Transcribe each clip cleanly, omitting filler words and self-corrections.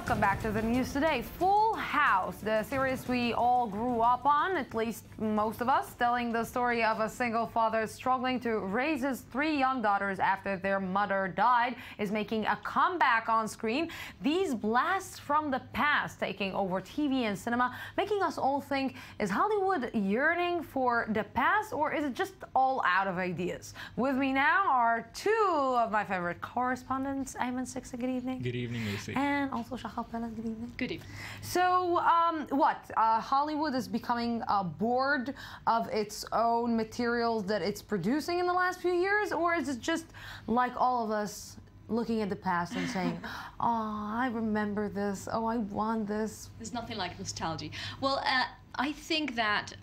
Welcome back to the news today. Full House, the series we all grew up on, at least most of us, telling the story of a single father struggling to raise his 3 young daughters after their mother died, is making a comeback on screen. These blasts from the past taking over TV and cinema, making us all think, is Hollywood yearning for the past, or is it just all out of ideas? With me now are 2 of my favorite correspondents. Ayman, Sikseck, good evening. Good evening, Lucy. And also Shachar, Peled, good evening. Good evening. So, Hollywood is becoming bored of its own materials that it's producing in the last few years, or is it just like all of us looking at the past and saying, oh, I remember this, oh, I want this? There's nothing like nostalgia. Well, I think that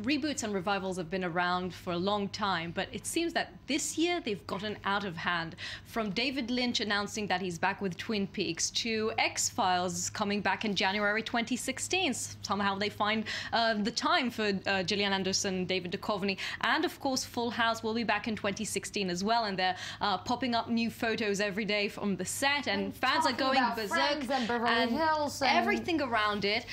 reboots and revivals have been around for a long time, but it seems that this year they've gotten out of hand. From David Lynch announcing that he's back with Twin Peaks, to X-Files coming back in January 2016. Somehow they find the time for Gillian Anderson, David Duchovny, and of course Full House will be back in 2016 as well, and they're popping up new photos every day from the set, and fans are going berserk, and Beverly Hills and everything around it.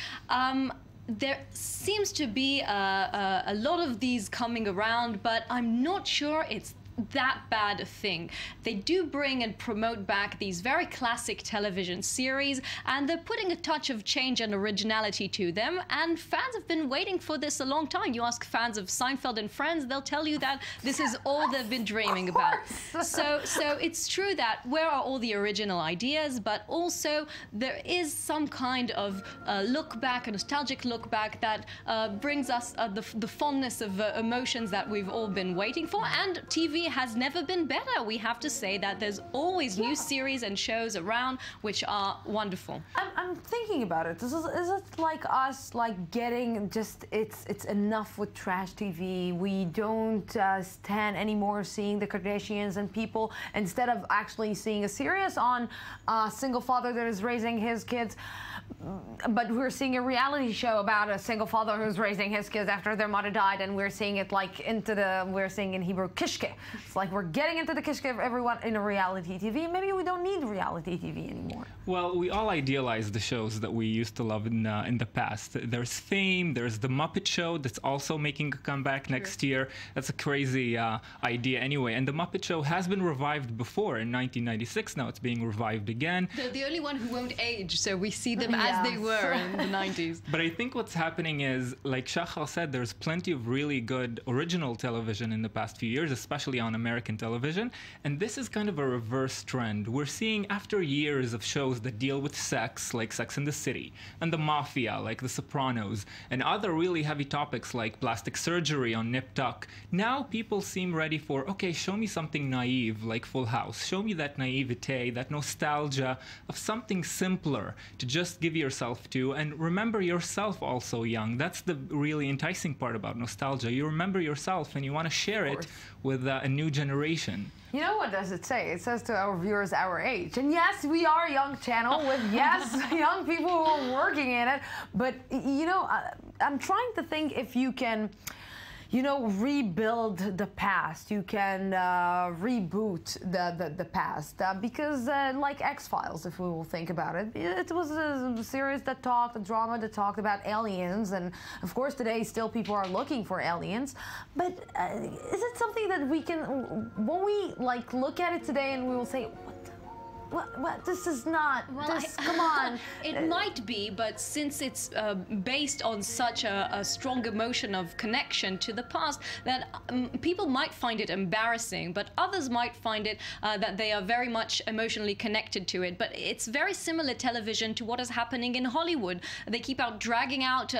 There seems to be a lot of these coming around, but I'm not sure it's that bad a thing. They do bring and promote back these very classic television series, and they're putting a touch of change and originality to them, and fans have been waiting for this a long time. You ask fans of Seinfeld and Friends, they'll tell you that this is all they've been dreaming about. So it's true that where are all the original ideas, but also there is some kind of look back, a nostalgic look back that brings us the fondness of emotions that we've all been waiting for, and TV has never been better. We have to say that there's always new series and shows around which are wonderful. I'm thinking about it. Is it like us, like getting just, it's enough with trash TV. We don't stand anymore seeing the Kardashians and people, instead of actually seeing a series on a single father that is raising his kids. But we're seeing a reality show about a single father who's raising his kids after their mother died, and we're seeing it like we're seeing in Hebrew, kishke. It's like we're getting into the kishke of everyone in a reality TV. Maybe we don't need reality TV anymore. Well, we all idealize the shows that we used to love in the past. There's Fame, there's The Muppet Show that's also making a comeback next year. That's a crazy idea anyway. And The Muppet Show has been revived before in 1996. Now it's being revived again. They're the only one who won't age, so we see them as they were in the 90s. But I think what's happening is, like Shachar said, there's plenty of really good original television in the past few years, especially on American television. And this is kind of a reverse trend. We're seeing, after years of shows that deal with sex, like Sex and the City, and the mafia, like The Sopranos, and other really heavy topics like plastic surgery on Nip Tuck, now people seem ready for, okay, show me something naive like Full House. Show me that naivete, that nostalgia of something simpler to just give yourself to, and remember yourself also young. That's the really enticing part about nostalgia. You remember yourself and you want to share it with a new generation. You know, what does it say? It says to our viewers our age. And yes, we are a young channel with, yes, young people who are working in it. But, you know, I'm trying to think if you can, you know, rebuild the past. You can reboot the past. Because like X-Files, if we will think about it, it was a series that talked, a drama that talked about aliens. And of course, today still people are looking for aliens. But is it something that we can, when we like look at it today and we will say, what? This is not, well, come on. It might be, but since it's based on such a strong emotion of connection to the past, that people might find it embarrassing, but others might find it that they are very much emotionally connected to it. But it's very similar television to what is happening in Hollywood. They keep out dragging out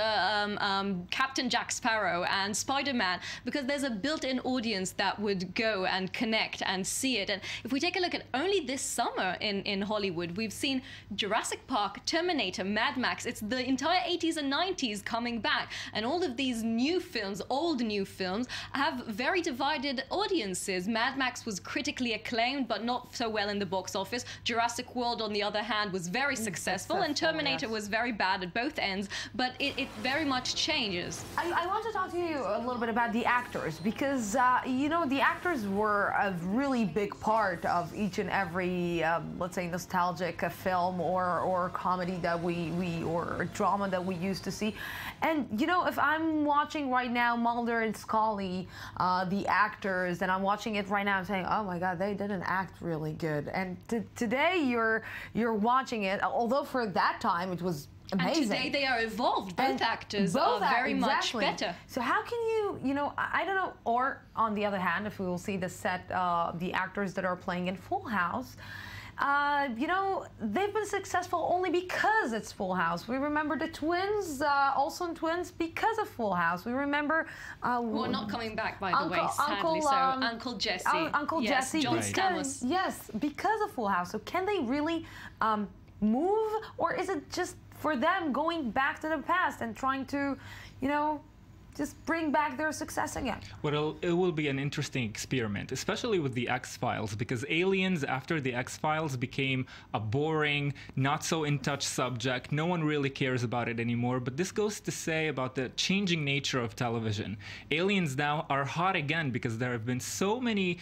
Captain Jack Sparrow and Spider-Man because there's a built-in audience that would go and connect and see it. And if we take a look at only this summer in Hollywood, we've seen Jurassic Park, Terminator, Mad Max. It's the entire 80s and 90s coming back. And all of these new films, old new films, have very divided audiences. Mad Max was critically acclaimed, but not so well in the box office. Jurassic World, on the other hand, was very successful, and Terminator was very bad at both ends, but it very much changes. I want to talk to you a little bit about the actors, because, you know, the actors were a really big part of each and every let's say, nostalgic film or comedy that or drama that we used to see. And you know, if I'm watching right now Mulder and Scully, the actors, and I'm watching it right now, I'm saying, oh my God, they didn't act really good. And today you're watching it, although for that time it was amazing. And today they are evolved. Both actors are very much better. So how can you know, I don't know, or on the other hand, if we will see the set, the actors that are playing in Full House, you know, they've been successful only because it's Full House. We remember the twins, Olsen twins, because of Full House. We remember... well, not coming back, by the way, sadly. Uncle Jesse. Uncle Jesse. John because, Stamos. yes, because of Full House. So can they really move, or is it just for them going back to the past and trying to, you know, just bring back their success again? Well, it will be an interesting experiment, especially with the X-Files, because Aliens, after the X-Files, became a boring, not so in-touch subject. No one really cares about it anymore, but this goes to say about the changing nature of television. Aliens now are hot again because there have been so many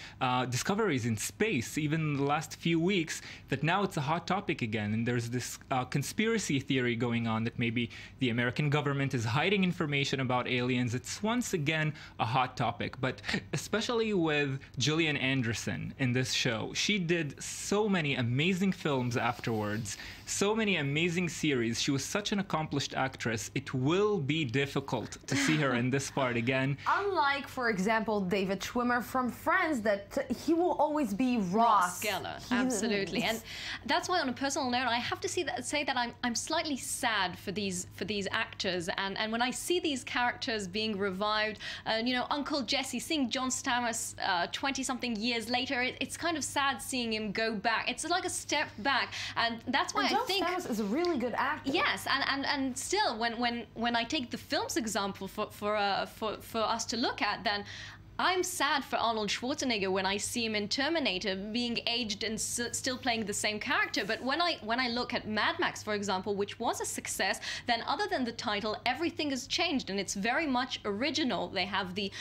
discoveries in space, even in the last few weeks, that now it's a hot topic again. And there's this conspiracy theory going on that maybe the American government is hiding information about aliens. It's once again a hot topic, but especially with Gillian Anderson in this show. She did so many amazing films afterwards, so many amazing series. She was such an accomplished actress. It will be difficult to see her in this part again. Unlike, for example, David Schwimmer from Friends, that he will always be Ross Geller. Absolutely. And that's why, on a personal note, I have to say that I'm slightly sad for these actors. And when I see these characters being revived, you know, Uncle Jesse, seeing John Stamos 20-something years later, it's kind of sad seeing him go back. It's like a step back, and that's why I think John Stamos is a really good actor. Yes, and still, when I take the film's example for us to look at, then I'm sad for Arnold Schwarzenegger when I see him in Terminator being aged and still playing the same character. But when I look at Mad Max, for example, which was a success, then other than the title, everything has changed and it's very much original. They have the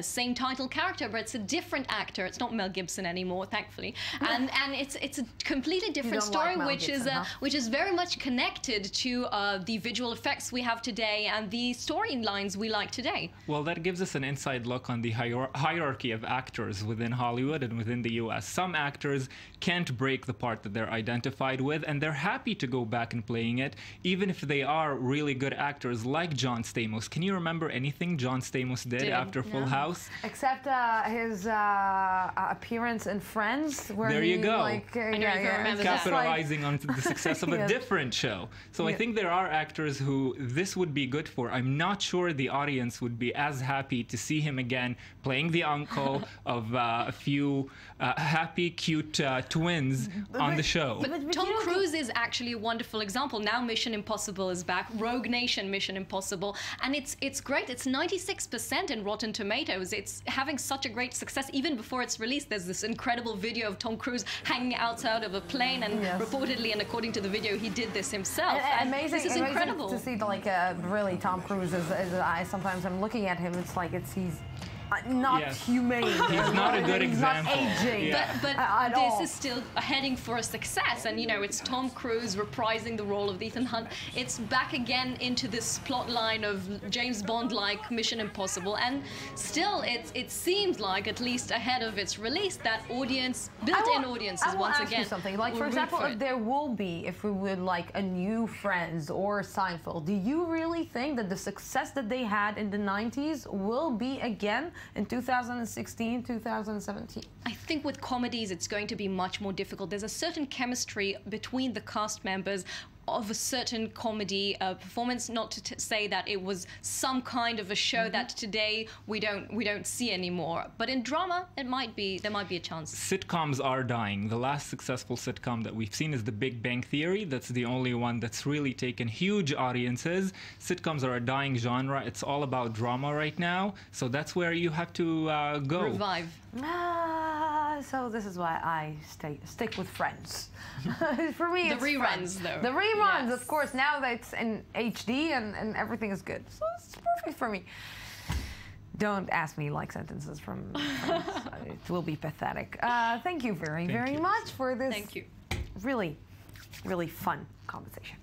same title character, but it's a different actor. It's not Mel Gibson anymore, thankfully, and it's a completely different story, which is very much connected to the visual effects we have today and the storylines we like today. Well, that gives us an inside look on the hierarchy of actors within Hollywood and within the US. Some actors can't break the part that they're identified with, and they're happy to go back and playing it, even if they are really good actors like John Stamos. Can you remember anything John Stamos did after Full House? Except his appearance in Friends, where there you go. Capitalizing on the success of a different show. So I think there are actors who this would be good for. I'm not sure the audience would be as happy to see him again playing the uncle of a few happy, cute twins on the show. But Tom Cruise is actually a wonderful example. Now Mission Impossible is back, Rogue Nation Mission Impossible, and it's great. It's 96% in Rotten Tomatoes. It's having such a great success. Even before it's released, there's this incredible video of Tom Cruise hanging outside of a plane, and reportedly, and according to the video, he did this himself. Amazing, this is incredible to see. Like really, Tom Cruise is sometimes I'm looking at him. It's like he's not humane. He's not a good example. Not aging. But this is still heading for a success, and you know, it's Tom Cruise reprising the role of Ethan Hunt. It's back again into this plot line of James Bond-like Mission Impossible, and still it seems like, at least ahead of its release, that built-in audiences once again. You something. Like, for example, if we would like a new Friends or Seinfeld, do you really think that the success that they had in the 90s will be again in 2016, 2017? I think with comedies, it's going to be much more difficult. There's a certain chemistry between the cast members of a certain comedy performance, not to say that it was some kind of a show that today we don't see anymore. But in drama, there might be a chance. Sitcoms are dying. The last successful sitcom that we've seen is The Big Bang Theory. That's the only one that's really taken huge audiences. Sitcoms are a dying genre. It's all about drama right now. So that's where you have to go. Revive. So this is why I stick with Friends. For me, the it's reruns, Friends. though. The reruns, of course. Now that it's in HD and everything is good, so it's perfect for me. Don't ask me like sentences from Friends. It will be pathetic. Thank you very much for this. Thank you. really, really fun conversation.